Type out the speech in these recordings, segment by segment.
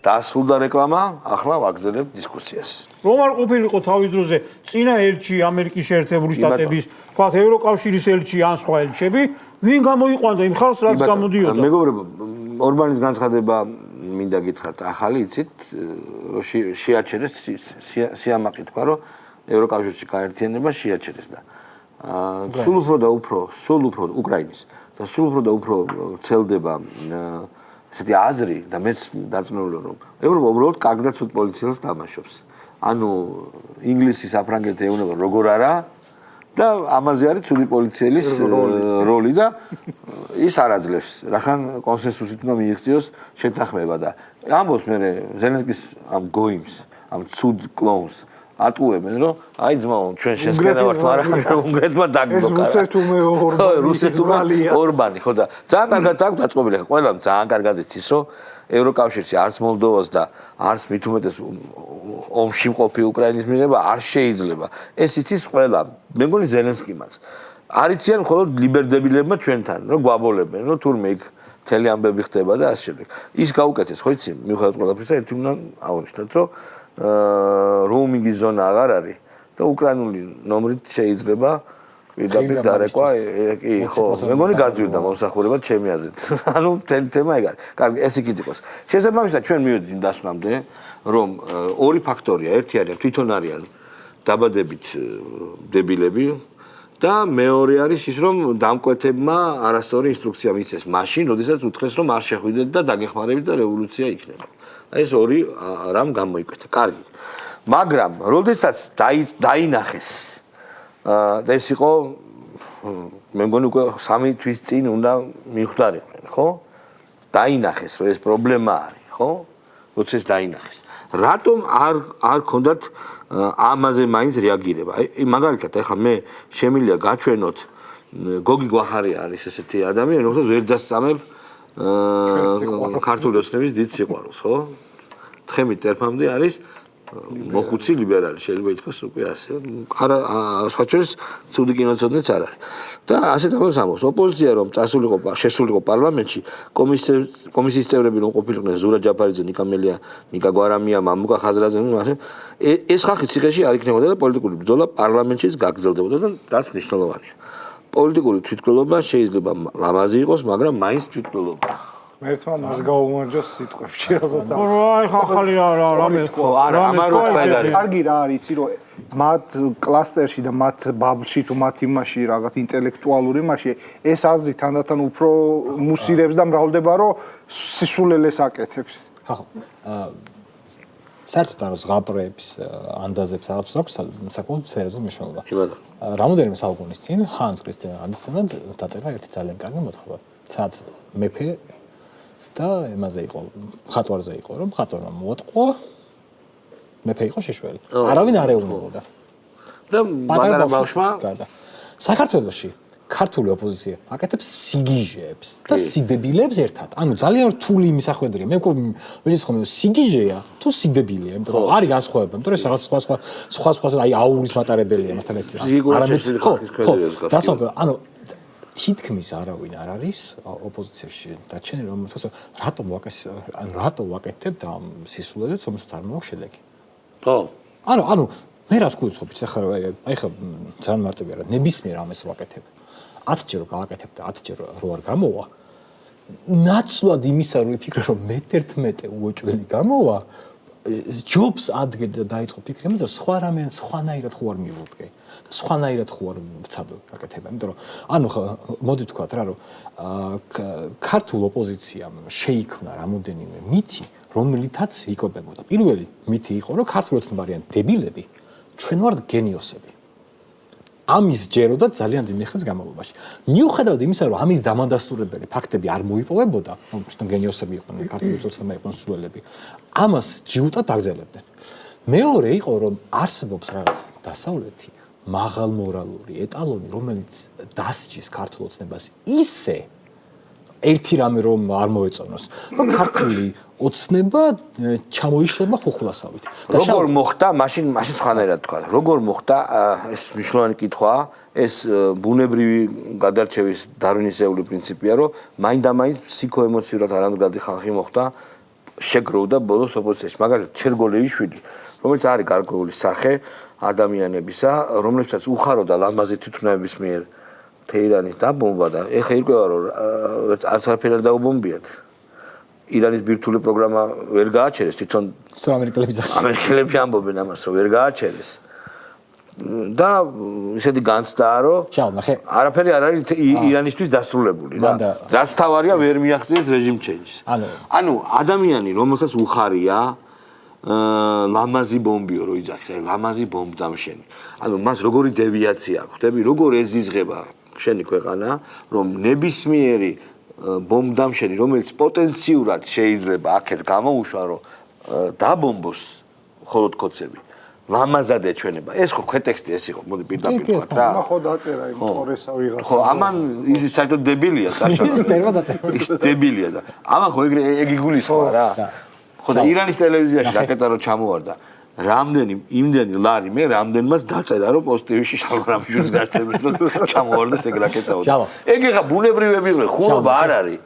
დასრულდა რეკლამა, ახლა ვაგრძელებ დისკუსიას. რომ არ ყოფილიყო თავის დროზე წინა ელჩი ამერიკის შეერთებული შტატების, თქვათ ევროკავშირის ელჩი ან სხვა ელჩები, ვინ გამოიყვანდა იმ ხალხს, რაც გამოდიოდა? მეგობრებო, ორბანის განცხადება მინდა გითხრათ, ახალი იცით, რომ შეაჩერეს სიამაყი თქვა, რომ ევროკავშირში გაერთიანება შეაჩერეს და სულ უფრო უკრაინის და სულ უფრო და უფრო ცელდება ესეთი აზრი და მეც დარწმუნებული რომ ევროპა უბრალოდ კარგ და ცუდ პოლიციას თამაშობს. ანუ ინგლისი საფრანგეთი ეუნება როგორ არა და ამაზე არის ცუდი პოლიციელის როლი და ის არ აძლევს. რახან კონსენსუსით უნდა მიიღწიოს შეთანხმება და ამბობს მე ზელენსკის ამ გოიმს, ამ ცუდ კლოუნს ატყუებენ რომ აი ძმაო ჩვენ შენსკენა ვართ მაგრამ უნგრეთმა დაგბლოკარა რუსეთმა ორბანი ხო და ძალიან კარგად აქვს დაწყობილი ხო ყველამ ძალიან კარგად იცის რომ ევროკავშირში არც მოლდოვას და არც მით უმეტეს ომში მყოფი უკრაინის მიღება არ შეიძლება ეს იცის ყველამ მე მგონი ზელენსკიმაც არიციან მხოლოდ ლიბერდებილებმა ჩვენთან რომ გვაბოლებენ რომ თურმე იქ მთელი ამბები ხდება და ასე შემდეგ ის გაუკეთეს ხო იცი მიუხედავად ყველაფრისა ერთი უნდა აღნიშნოთ რომ roaming-ის ზონა აღარ არის და უკრაინული ნომრით შეიძლება პირდაპირ დარეკვა კი ხო მე მგონი გაძვირდა მომსახურება ჩემი აზრით ანუ მთელი თემა ეგ არის კარგი ეს იქით იყოს შესაბამისად ჩვენ მივედით იმ დასკვნამდე რომ ორი ფაქტორია ერთი არის თვითონ არიან დაბადებით დებილები და მეორე არის ის რომ დამკვეთებმა არასწორი ინსტრუქცია მისცეს მაშინ როდესაც უთხრეს რომ არ შეხვიდეთ და დაგეხმარებით და რევოლუცია იქნება ეს ორი რამ გამოიკვეთა. კარგი. მაგრამ როდესაც დაინახეს და ეს იყო მე მგონი უკვე 3 თვის წინ უნდა მიხვდარიყენ, ხო? დაინახეს, რომ ეს პრობლემა არის, ხო? როდესაც დაინახეს. რატომ არ ქონდათ ამაზე მაინც რეაგირება? აი მაგალითად ახლა მე შემიძლია გაჩვენოთ გოგი გვახარია არის ესეთი ადამიანი, რომელსაც ვერ დასწამებ ქართული ოცნების დიდ სიყვარულს, ხო? თხემი ტერფამდე არის მოხუცი ლიბერალი, შეიძლება ითქვას უკვე ასე. არა, სხვაჩვენს ცუდი კინოცოდნეც არ არის. და ასეთ ამბავს ამბობს, ოპოზიცია რომ შესულიყო პარლამენტში, კომისიის წევრები რომ ყოფილიყვნენ ზურა ჯაფარიძე, ნიკა მელია, ნიკა გვარამია, მამუკა ხაზრაძე, ეს ხალხი ციხეში არ იქნებოდა და პოლიტიკური ბრძოლა პარლამენტშიც გაგრძელდებოდა და რაც მნიშვნელოვანია. პოლიტიკური თვითმკვლელობა შეიძლება ლამაზი იყოს, მაგრამ მაინც თვითმკვლელობაა. ერთმა მას გაუმარჯოს სიტყვებში, რასაც აი ხახალი რამე ხო, არა, ამარო ყველარი. კარგი რა არის, იცი რომ მათ კლასტერში და მათ ბაბლში თუ მათ იმაში რაღაც ინტელექტუალური იმაში ეს აზრი თანდათან უფრო მუსირებს და მრავლდება რომ სისულელეს აკეთებს. ხო. საერთოდ არ ზღაპრებს ანდაზებს რაღაც აქვს საკუთარ სერიოზულ მნიშვნელობა. რამოდენიმე საუკუნის წინ ჰანს კრისტიან ანდერსონად დაწერა ერთი ძალიან კარგი მოთხრობა. სადაც მეფე და იმაზე იყო, მხატვარზე იყო, რომ მხატვარმა მოატყო მეფე იყო შეშველი. არავინ არ ეუბნებოდა. და პატარა ბავშვმა საქართველოში ქართული ოპოზიცია აკეთებს სიგიჟეებს და სიდებილებს ერთად. ანუ ძალიან რთული მისახვედრია. მე ვიცი ხომ სიგიჟეა თუ სიდებილია, იმიტომ რომ არის განსხვავება, იმიტომ რომ რაღაც სხვა აი აურის მატარებელია მართლა ეს. არამედ ხო. ანუ თითქმის არავინ არ არის ოპოზიციაში დარჩენილი, რომელსაც რატომ ვაკეთებ და სისულელეც, რომელსაც არ მაქვს შედეგი. ხო. ანუ მე რას გულისხმობ, ახლა აი ხა ძალიან მარტივია რა, ნებისმიერ ამას ვაკეთებ. 10-ჯერ რო გავაკეთებ და 10-ჯერ რო არ გამოვა, ნაცვლად იმისა რო ვიფიქრე რომ მე-11 უოჭველი გამოვა, ჯობს ადგეთ და დაიწყო ფიქრი ამაზე, სხვა რამე სხვანაირად ხო არ მივუდგე და სხვანაირად ხო არ ვცადო აკეთება, იმიტომ რომ ანუ მოდი თქვათ რა რომ ქართულ ოპოზიციამ შეიქმნა რამოდენიმე მითი, რომლითაც იკვებებოდა. პირველი მითი იყო რომ ქართულეთნ არიან დებილები, ჩვენ ვართ გენიოსები. ამის ჯეროდა ძალიან დიდი ხნის განმავლობაში. მიუხედავად იმისა, რომ ამის დამადასტურებელი ფაქტები არ მოიპოვებოდა, თვითონ გენიოსები იყვნენ, ქართული წოცნება იყვნენ სულელები, ამას ჯიუტად აგზელებდნენ. მეორე იყო, რომ არსებობს რაღაც დასავლეთი, მაღალმორალური ეტალონი, რომელიც დასჯის ქართულ ოცნებას ისე ერთი რამე რომ არ მოეწონოს, რომ ქართული ოცნება ჩამოიშლება ხუხლასავით. როგორ მოხდა, მაშინ სხვანაირად თქვა. როგორ მოხდა ეს მნიშვნელოვანი კითხვაა, ეს ბუნებრივი გადარჩევის დარვინისეული პრინციპია, რომ მაინდა-მაინც ფსიქოემოციურად არამდგრადი ხალხი მოხდა შეგროვდა ბოლოს ოპოზიციაში. მაგალითად, ჩერგოლეიშვილი, რომელიც არის გარკვეული სახე ადამიანებისა, რომლებსაც უხაროდა ლამაზი თვითმფრინავების მიერ თეირანის დაბომბვა და ეხა ირკვევა რომ არც არაფერი არ დაუბომბიათ. ირანის ბირთვული პროგრამა ვერ გააჩერეს თვითონ ამერიკელები ამბობენ ამას რომ ვერ გააჩერეს. და ისეთი განცდაა რომ არაფერი არ არის ირანისთვის დასრულებული რა. რაც თავარია ვერ მიაღწიეს რეჟიმ ჩენჯს. ანუ ადამიანი რომელსაც უხარია ლამაზი ბომბიო რო იძახე, ლამაზი ბომბდამშენი. ანუ მას როგორი დევიაცია აქვს, ხდები, როგორ ეზიზღება შენი ქვეყანა, რომ ნებისმიერი ბომბდამშენი, რომელიც პოტენციურად შეიძლება აქეთ გამოუშვა, რომ დაბომბოს ხოლოდ კოცები. ლამაზად ეჩვენება. ეს ხო ქვეტექსტი ეს იყო, მოდი პირდაპირ ვთქვა რა. ხო დაწერა იმ ტორესა ვიღაცა. ხო, ამან ის საერთოდ დებილია, წაშა. ის დებილია და ამან ხო ეგ იგულისხმება რა. ხო და ირანის ტელევიზიაში რაკეტა რო ჩამოვარდა, იმდენი ლარი მე რამდენმაც დაწერა რომ პოზიტივში შალღრამიშვილის გაცემით რომ ჩამოვარდეს ეგ რაკეტაო. ეგ ეხა ბუნებრივები ვიყრე, ხუმრობა არ არის.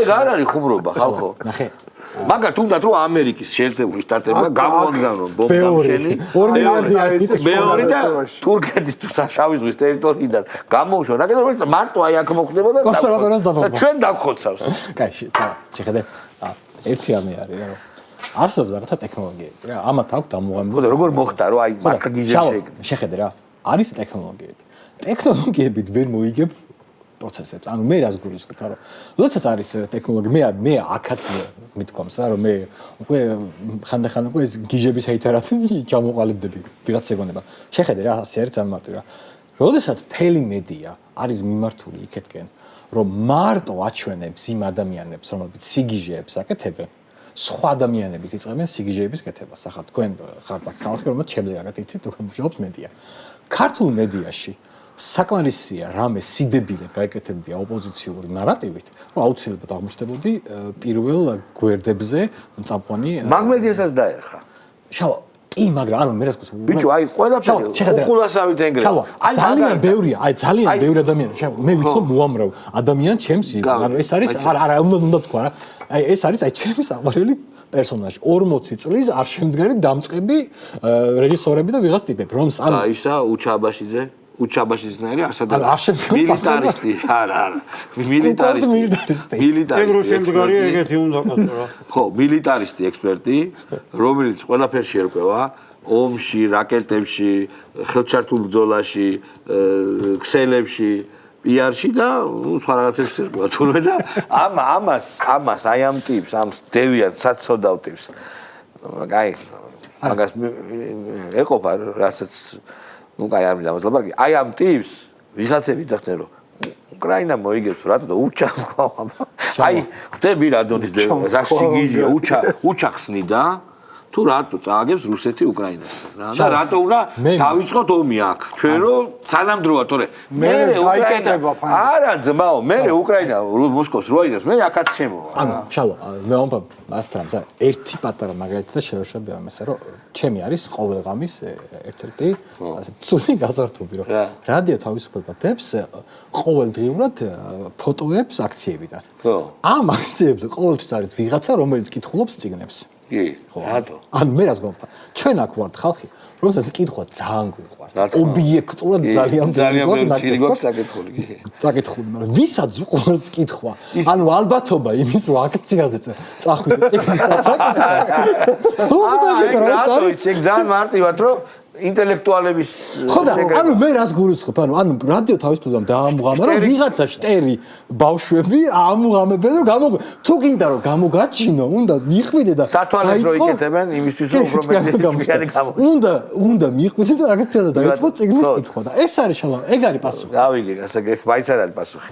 ეგ არ არის ხუმრობა, ხალხო. ნახე. მაგათ უნდათ რომ ამერიკის შეერთებული შტატებმა გამოაგზავნონ ბომბდამშენი 2 მილიარდი არის მეორე და თურქეთის შავი ზღვის ტერიტორიიდან გამოუშვა რაკეტა რომელიც მარტო აი აქ მოხდებოდა და ჩვენ დაგხოცავს. კაი, შეხედე. ერთი ამი არის რა. არსებობს რაღაცა ტექნოლოგიები რა. ამათ აქვს დამოუკიდებლობა. ხო და როგორ მოხდა რომ აი მართლა გიჟებში შეხედე რა. არის ტექნოლოგიები. ტექნოლოგიებით ვერ მოიგებ პროცესებს. ანუ მე რას გულისხმობ, რომ როდესაც არის ტექნოლოგია, მე აქაც მithkoms რა, რომ მე უკვე ხანდახან უკვე ეს გიჟების ჰეითერად ჩამოყალიბდები ვიღაც ეგონება. შეხედე რა, ასე არის ძალიან მარტივი რა. როდესაც მთელი მედია არის მიმართული იქეთკენ, რომ მარტო აჩვენებს იმ ადამიანებს, რომლებიც სიგიჟეებს აკეთებენ, სხვა ადამიანებიც იწყებენ სიგიჟეების კეთებას. ახლა თქვენ ხართ ხალხი, რომელიც შემდეგაც იცით, თუ მუშაობს მედია. ქართულ მედიაში საკმარისია რამე სიდებილე გაეკეთებია ოპოზიციური ნარატივით, რომ აუცილებლად აღმოჩნდებოდი პირველ გვერდებზე წამყვანი მაგმედიასაც დაერხა. შავა, კი, მაგრამ ანუ მე რას გქოს. ბიჭო, აი ყველაფერი უხულასავით ეგრევა. აი ძალიან ბევრია, აი ძალიან ბევრი ადამიანი. შავა, მე ვიცნობ უამრავ ადამიანს ჩემს, ანუ ეს არის არა უნდა თქვა რა. აი ეს არის აი ჩემი საყვარელი პერსონაჟი 40 წლის არ შემდგარი დამწყები რეჟისორები და ვიღაც ტიპები, რომს ანუ აი ისა უჩაბაშიძე უჩაბაშიძნაირი ასადა მილიტარისტი არა მილიტარისტი ეგ რო შემდგარია ეგეთი უნდა ყავო რა ხო მილიტარისტი ექსპერტი რომელიც ყველაფერში ერკვევა ომში რაკეტებში ხელჩართულ ბრძოლაში ქსელებში პიარში და სხვა რაღაცებში ერკვევა თურმე და ამას აი ამ ტიპს ამ დევიან საცოდავ ტიპს აი მაგას ეყოფა რასაც ну кай არ მინდა მოძლებარგი აი ამ ტიპს ვიღაცები ძახდნენ რომ უკრაინა მოიგებს რატო და უჩახვა აი ხდები რა დონის რა სიგიჟია უჩახსნი და თუ რატო წააგებს რუსეთი უკრაინას რა და რატო უნდა დავიწყოთ ომი აქ ჩვენ რომ სანამდროა თორე მე უკრაინა არა ძმაო მე უკრაინა მოსკოვს რო აიღებს მე აქაც შემოვა ანუ შალო მე ვამბა მასტრამს ერთი პატარა მაგალითად შევეშები ამასე რომ ჩემი არის ყოველ ღამის ერთ-ერთი ასე ცუდი გაზართობი რომ რადიო თავისუფლება დებს ყოველდღიურად ფოტოებს აქციებიდან ხო ამ აქციებზე ყოველთვის არის ვიღაცა რომელიც კითხულობს წიგნებს კი რატო ანუ მე რას გვამხა ჩვენ აქ ვართ ხალხი რომელსაც კითხვა ძალიან გვიყვარს ობიექტურად ძალიან გვიყვარს საკითხული მაგრამ ვისაც უყვარს კითხვა ანუ ალბათობა იმის რომ აქციაზე წახვიდე წიგნის აი ძალიან მარტივად რომ ინტელექტუალების ხო და ანუ მე რას გულისხმობ ანუ რადიო თავისუფლებამ დაამუღამა რომ ვიღაცა შტერი ბავშვები ამუღამებენ რომ თუ გინდა რომ გამოგაჩინო უნდა მიხვიდე და სათვალეს რო იკეთებენ იმისთვის რომ უფრო მეტი გამო უნდა მიხვიდე და აქციაზე დაიწყო წიგნის კითხვა და ეს არის შალო ეგ არის პასუხი დავიგე ასე მაინც არ არის პასუხი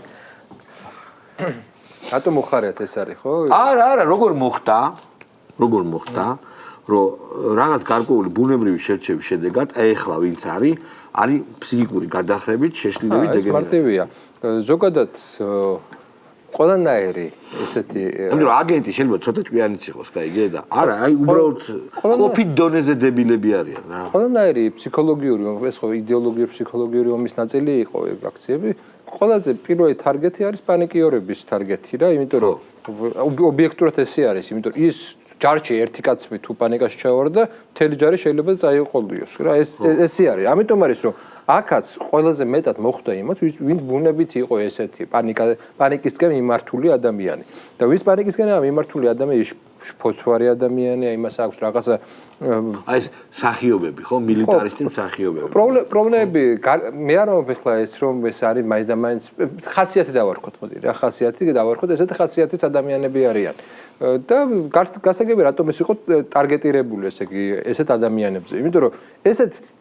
რატომ მოხარიათ ეს არის ხო არა როგორ მოხდა რომ რაღაც გარკვეული ბუნებრივი შერჩევის შედეგად ეხლა ვინც არის ფსიქიკური გადახრებით შეშლილებით დეგენერაცია. ეს მარტივია. ზოგადად ყველანაირი ესეთი ანუ აგენტი შეიძლება ცოტა ჭკვიანიც იყოს, კაიგე და არა, აი უბრალოდ ყოფით დონეზე დებილები არიან რა. ყველანაირი ფსიქოლოგიური, ეს ხო იდეოლოგიური ფსიქოლოგიური ომის ნაწილი იყო ეგ აქციები. ყველაზე პირველი ტარგეტი არის პანიკიორების ტარგეტი რა, იმიტომ რომ ობიექტურად ესე არის, იმიტომ ის ჯარში ერთი კაცი თუ პანიკაში ჩავარ და მთელი ჯარი შეიძლება წაიყოლიოს რა ესე არის ამიტომ არის რომ აქაც ყველაზე მეტად მოხვდა იმათ ვინც ბუნებით იყო ესეთი პანიკისკენ მიმართული ადამიანი და ვინც პანიკისკენ მიმართული ადამიანი ფოთვარი ადამიანია იმას აქვს რაღაცა აი ეს სახიობები ხო მილიტარისტი სახიობები პრობლემები მე არ ვფიქრა ეს რომ ეს არის მაინც და მაინც ხასიათი დავარქოთ მოდი რა ხასიათი დავარქოთ ესეთი ხასიათის ადამიანები არიან და გასაგები რატომ ეს იყო ტარგეტირებული ესე იგი ესეთ ადამიანებზე იმიტომ რომ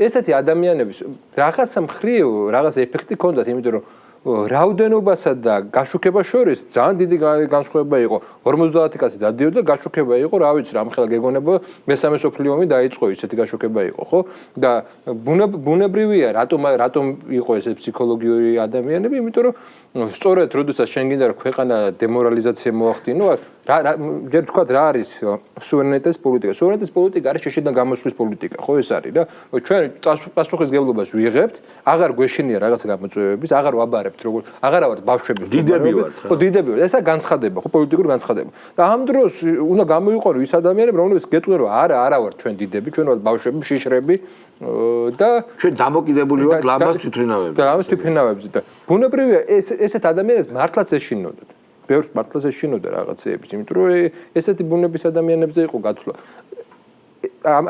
ესეთი ადამიანების რაღაცა მხრივ რაღაც ეფექტი ჰქონდათ იმიტომ რომ რაოდენობასა და გაშუქებას შორის ძალიან დიდი განსხვავება იყო 50 კაცი დადიოდა გაშუქება იყო რა ვიცი რამხელა გეგონება მესამე სოფლიო ომი დაიწყო ისეთი გაშუქება იყო ხო და ბუნებრივია რატომ იყო ეს ფსიქოლოგიური ადამიანები იმიტომ რომ სწორედ როდესაც შენ გინდა რომ ქვეყანა დემორალიზაცია მოახდინო ჯერ თქვა რა არის სუვერენიტეტის პოლიტიკა სუვერენიტეტის პოლიტიკა არის შეშინდან გამოსვლის პოლიტიკა ხო ეს არის და ჩვენ პასუხისგებლობას ვიღებთ აღარ გვეშინია რაღაცა გამოწვევების აღარ ვაბარებთ როგორ აღარა ვართ ბავშვების დიდები ვართ ხო დიდები ვართ ესა განცხადება ხო პოლიტიკური განცხადება და ამ დროს უნდა გამოიყენო ის ადამიანები რომლებიც გეტყვიან რომ არა ვართ ჩვენ დიდები ჩვენ ვართ ბავშვები შიშრები და ჩვენ დამოკიდებული ვართ ლამაზ თვითმფრინავებზე და ბუნებრივია ესეთ ადამიანებს მართლაც ეშინოდათ ბევრს მართლაც ეშინოდა რაღაცეების იმიტომ რომ ესეთი ბუნების ადამიანებზე იყო გათვლა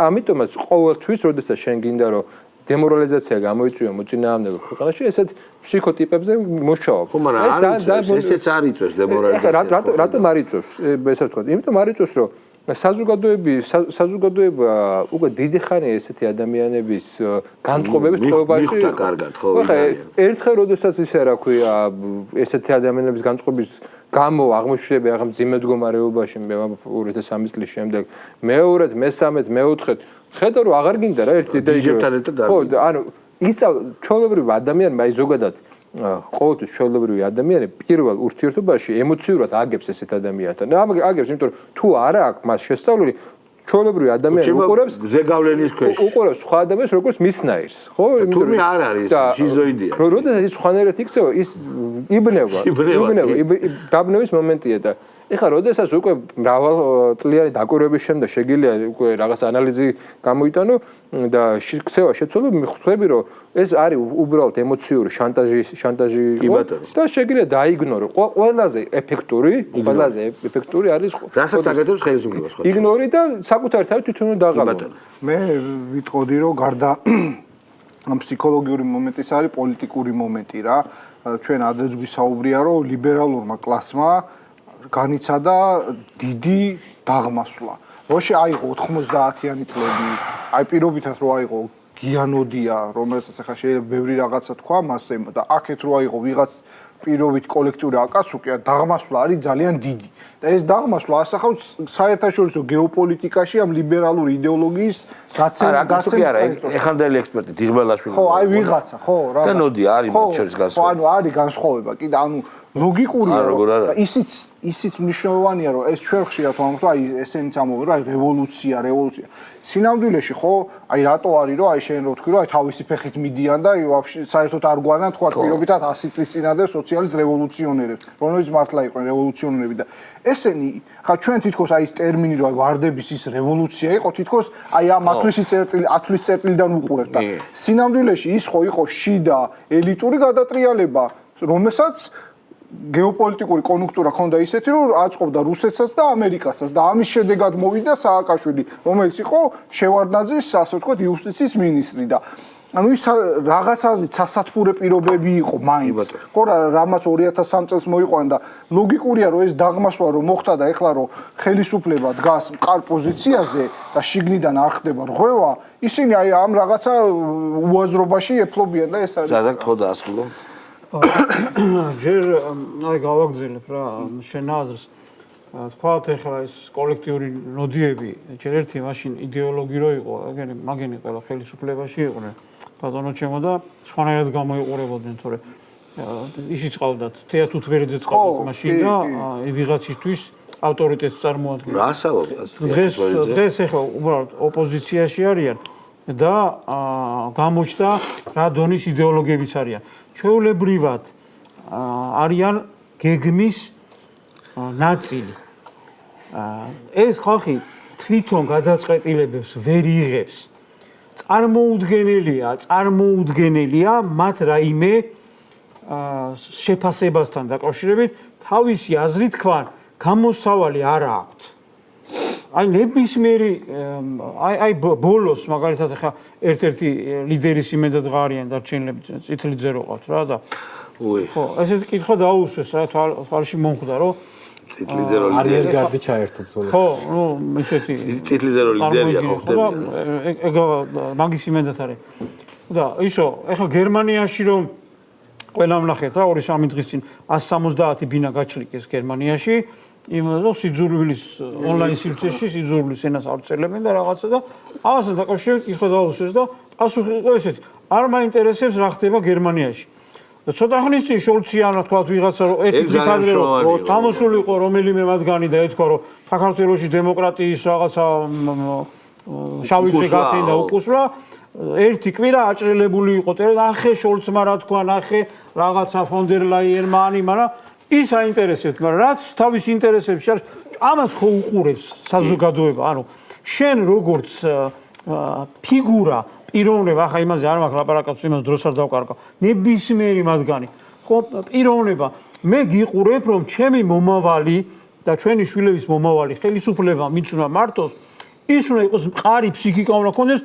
ამიტომაც ყოველთვის როდესაც შენ გინდა რომ დემორალიზაცია გამოიწვია მოწინააღმდეგე ქვეყანაში ესეთ ფსიქოტიპებზე მუშაობ ხო მაგრამ ესეც არ იწვევს დემორალიზაციას რატომ არ იწვევს ესე ვთქვა იმიტომ არ იწვევს რომ საზოგადოება უკვე დიდი ხანია ესეთი ადამიანების განწყობების თხოვებაში მიხვდა კარგად ხო ერთხელ როდესაც ისე რა ქვია ესეთი ადამიანების განწყობის გამო აღმოჩნდება რაღაც მძიმე მდგომარეობაში მე 2003 წლის შემდეგ მეორედ მესამედ მეოთხედ ხედავ რომ აღარ გინდა რა ერთი და იგივე ხო ანუ ის ჩვეულებრივი ადამიანი აი ზოგადად ყოველთვის ჩვეულებრივი ადამიანი პირველ ურთიერთობაში ემოციურად აგებს ესეთ ადამიანთან აგებს იმიტომ რომ თუ არა აქვს მას შესწავლილი ჩვეულებრივი ადამიანი უყურებს ზეგავლენის ქვეშ უყურებს სხვა ადამიანს როგორც მისნაირს ხო თურმე არ არის შიზოიდია როდესაც ის სხვანაირად იქცევა ის იბნევა დაბნევის მომენტია და ეხლა როდესაც უკვე მრავალწლიანი დაკვირვების შემდეგ შეგიძლია უკვე რაღაც ანალიზი გამოიტანო და ქცევა შეცვალო მიხვდები რომ ეს არის უბრალოდ ემოციური შანტაჟი და შეგიძლია დაიგნორო ყველაზე ეფექტური არის რასაც აკეთებს ხელისუფლებას ხო იგნორი და საკუთარი თავი თვითონ დაღალო მე ვიტყოდი რომ გარდა ამ ფსიქოლოგიური მომენტის არის პოლიტიკური მომენტი რა ჩვენ ადრეც გვისაუბრია რომ ლიბერალურმა კლასმა განიცადა დიდი დაღმასვლა. როში აიღო 90-იანი წლები, აი პირობითად რო აიღო გიანოდია, რომელსაც ახლა შეიძლება ბევრი რაღაცა თქვა მასზე და აქეთ რო აიღო ვიღაც პირობით კოლექტიური აკაცუკია, დაღმასვლა არის ძალიან დიდი. და ეს დაღმასვლა ასახავს საერთაშორისო გეოპოლიტიკაში ამ ლიბერალური იდეოლოგიის გაცემას არა, ეხანდელი ექსპერტი დიღბელაშვილი. ხო, აი ვიღაცა, ხო, რა. და ნოდია არის მათ შორის განსხვავება. ხო, ანუ არის განსხვავება, კიდე ანუ ლოგიკურია რომ ისიც მნიშვნელოვანია რომ ეს ჩვენ ხშირად ვამბობთ აი ესენიც ამბობენ რომ აი რევოლუცია სინამდვილეში ხო აი რატო არის რომ აი შენ რო თქვი რომ აი თავისი ფეხით მიდიან და ვაფშე საერთოდ არ გვანან თქვა პირობითად 100 წლის წინადე სოციალისტ რევოლუციონერებს რომლებიც მართლა იყვნენ რევოლუციონერები და ესენი ხა ჩვენ თითქოს აი ეს ტერმინი რომ აი ვარდების ის რევოლუცია იყო თითქოს აი ამ ათვლის წერტილიდან უყურებთ და სინამდვილეში ის ხო იყო შიდა ელიტური გადატრიალება რომელსაც გეოპოლიტიკური კონjunქტურა ჰქონდა ისეთი, რომ აწყობდა რუსეთსაც და ამერიკასაც და ამის შედეგად მოვიდა სააკაშვილი, რომელიც იყო შევარდნაძის, ასე ვთქვათ, იუსტიციის მინისტრი და ანუ ის რაღაცაზეც სასათბურე პირობები იყო მაინც. ხო რა, რამაც 2003 წელს მოიყვანა და ლოგიკურია, რომ ეს დაღმასვლა რომ მოხდა და ეხლა რომ ხელისუფლება დგას მყარ პოზიციაზე და შიგნიდან არ ხდება რღვევა, ისინი აი ამ რაღაცა უაზრობაში ეფლობიან და ეს არის. ზაზაკ ხო დაასრულო? ჯერ აი გავაგზავნებ რა შენ აზრს თქვათ ეხლა ეს კოლექტიური ნოდიები ჯერ ერთი მაშინ იდეოლოგი რო იყო მაგენი ყველა ხელისუფლებაში იყვნენ ბატონო ჩემო და სხვანაირად გამოიყურებოდნენ თორე ისიც ყავდათ თეატუთვერიძეც ყავდათ მაშინ და ვიღაცისთვის ავტორიტეტს წარმოადგენს რა ასაუბრებს დღეს ეხლა უბრალოდ ოპოზიციაში არიან და გამოჩნდა რა დონის იდეოლოგიებიც არიან ჩვეულებრივად არიან გეგმის ნაწილი. ეს ხალხი თვითონ გადაწყვეტილებებს ვერ იღებს. წარმოუდგენელია მათ რაიმე შეფასებასთან დაკავშირებით თავისი აზრით თქვან გამოსავალი არ აქვთ. აი ნებისმიერი აი ბოლოს მაგალითად ახლა ერთ-ერთი ლიდერის იმედად ღარიან დარჩენილები წითელი ძერო ყავთ რა და ხო ესეთი კითხვა დაუსვეს რა თვალში მომხვდა რომ წითელი ძერო ლიდერი არიერგარდი ჩაერთო ბრძოლა ხო ნუ ისეთი წითელი ძერო ლიდერია ხო ხდება ეგ მაგის იმედად არის და ისო ახლა გერმანიაში რომ ყველა ვნახეთ რა 2-3 დღის წინ 170 ბინა გაჩლიკეს გერმანიაში იმასო სიძულვილის ონლაინ სივრცეში სიძულვილის ენას აღწერლებენ და რაღაცა და ამასთან დაკავშირებით კითხვა დაუსვეს და პასუხი იყო ესეთი არ მაინტერესებს რა ხდება გერმანიაში და ცოტა ხნის წინ შოლციანო თქვა ვიღაცა რომ ერთი დღით ადრე რომ გამოსულიყო რომელიმე მათგანი და ეთქვა რომ საქართველოში დემოკრატიის რაღაცა შავი დღე გაქენდა უკუსვლა ერთი კვირა აჭრელებული იყო ნახე შოლცმა რა თქვა ნახე რაღაცა ფონ დერ ლაიენმა მაგრამ ის აინტერესებს, მაგრამ რაც თავის ინტერესებში არის, ამას ხო უყურებს საზოგადოება, ანუ შენ როგორც ფიგურა, პიროვნება, ახლა იმაზე არ მაქვს ლაპარაკობს, იმას დროს არ დავკარგავ. ნებისმიერი მათგანი, ხო, პიროვნება, მე გიყურებ, რომ ჩემი მომავალი და ჩვენი შვილების მომავალი ხელისუფლება მიცუნა მარტოს, ის უნდა იყოს მყარი ფსიქიკა უნდა ქონდეს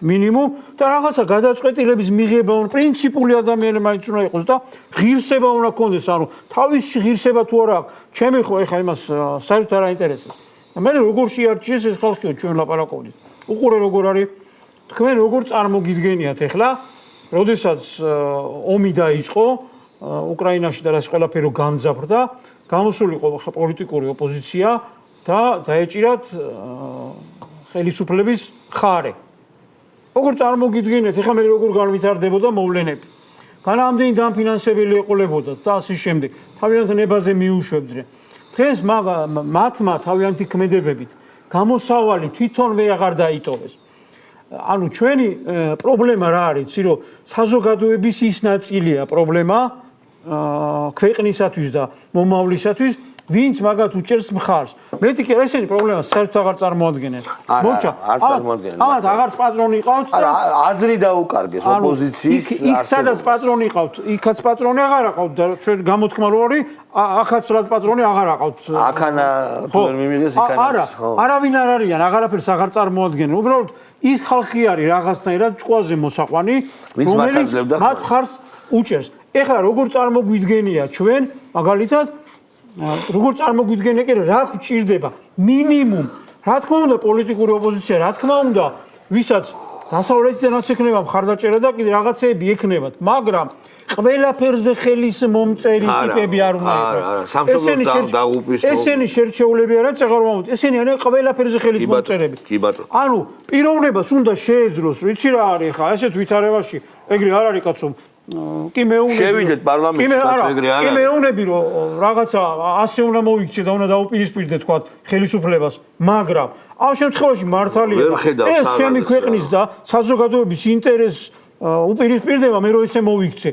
მინიმუმ და რაღაცა გადაწყვეტილების მიღება უნდა პრინციპული ადამიანი მაინც უნდა იყოს და ღირსება უნდა ქონდეს, ანუ თავისი ღირსება თუ არა აქვს, ჩემი ხო ეხა იმას საერთოდ არ აინტერესებს. და მე როგორ შეარჩიეს ეს ხალხი ჩვენ ლაპარაკობდით. უყურე როგორ არის, თქვენ როგორ წარმოგიდგენიათ ეხლა, როდესაც ომი დაიწყო უკრაინაში და რაც ყველაფერი გამძაფრდა, გამოსულიყო პოლიტიკური ოპოზიცია და დაეჭირათ ხელისუფლების ხარე. როგორ წარმოგიდგენიათ, ეხლა მე როგორ განვითარდებოდა მოვლენები. განამდენი დამფინანსებელი ეყოლებოდა და ასე შემდეგ. თავიანთ ნებაზე მიუშვებდნენ. დღეს მათმა თავიანთი ქმედებებით გამოსავალი თვითონ აღარ დაიტოვეს. ანუ ჩვენი პრობლემა რა არის, იცი რომ საზოგადოების ის ნაწილია პრობლემა ქვეყნისათვის და მომავლისათვის ვინც მაგათ უჭერს მხარს. მეტი კი ესენი პრობლემას საერთოდ აღარ წარმოადგენენ. მოჩა, არ წარმოადგენენ. ამათ აღარც პატრონი ყავთ. არა, აზრი დაუკარგეს ოპოზიციის. იქ სადაც პატრონი ყავთ, იქაც პატრონი აღარ აყავთ და ჩვენ გამოთქმა რო არის, ახაც რა პატრონი აღარ აყავთ. აქანა თუ ვერ მიმიღეს იქანა. არა, არავინ არ არიან, აღარაფერს აღარ წარმოადგენენ. უბრალოდ ის ხალხი არის რაღაცნაირად ჭკუაზე მოსაყვანი, რომელიც მათ ხარს უჭერს. ეხლა როგორ წარმოგვიდგენია ჩვენ მაგალითად როგორ წარმოგვიდგენია კი რა გვჭირდება მინიმუმ რა თქმა უნდა პოლიტიკური ოპოზიცია რა თქმა უნდა ვისაც დასავლეთიდანაც ექნება მხარდაჭერა და კიდე რაღაცეები ექნებათ მაგრამ ყველაფერზე ხელის მომწერი ტიპები არ უნდა იყოს ესენი შერჩეულები არა წეღარმავთ ესენი არიან ყველაფერზე ხელის მომწერები ანუ პიროვნებას უნდა შეეძლოს ვიცი რა არის ხა ესეთ ვითარებაში ეგრე არ არის კაცო კი მეუნები შევიდეთ პარლამენტში კაცო ეგრე არ არის კი მეუნები რომ რაღაცა ასე უნდა მოიქცე და უნდა დაუპირისპირდე თქვა ხელისუფლებას მაგრამ ამ შემთხვევაში მართალია ეს ჩემი ქვეყნის და საზოგადოების ინტერესს უპირისპირდება მე რომ ესე მოიქცე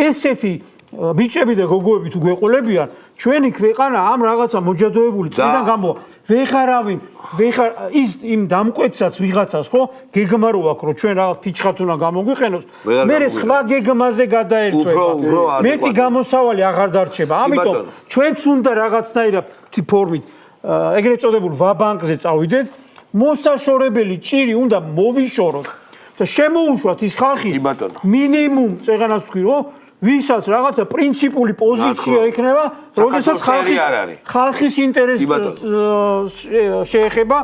ესეთი ბიჭები და გოგოები თუ გვეყოლებიან ჩვენი ქვეყანა ამ რაღაცა მოჯადოებული წიდან გამოვა ვეღარავინ ის იმ დამკვეთსაც ვიღაცას ხო გეგმარო აქვს რომ ჩვენ რაღაც ფიჩხად უნდა გამოგვიყენოს მე სხვა გეგმაზე გადაერთვება მეტი გამოსავალი აღარ დარჩება ამიტომ ჩვენც უნდა რაღაცნაირად ფორმით ეგრეთ წოდებულ ვაბანკზე წავიდეთ მოსაშორებელი ჭირი უნდა მოვიშოროთ და შემოუშვათ ის ხალხი მინიმუმ წეღანას ვთქვი რომ ვისაც რაღაცა პრინციპული პოზიცია ექნება, როდესაც ხალხის ინტერესს შეეხება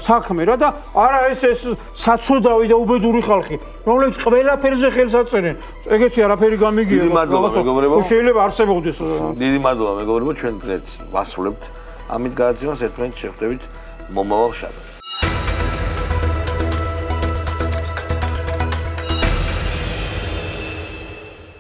საქმე რა და არა ეს საცოდავი და უბედური ხალხი, რომლებიც ყველაფერზე ხელს აწერენ. ეგეთი არაფერი გამიგია. შეიძლება არსებობდეს. დიდი მადლობა მეგობრებო, ჩვენ დღეს ვასრულებთ. ამით გადაცემას ერთმანეთს შევხვდებით მომავალ შაბათს.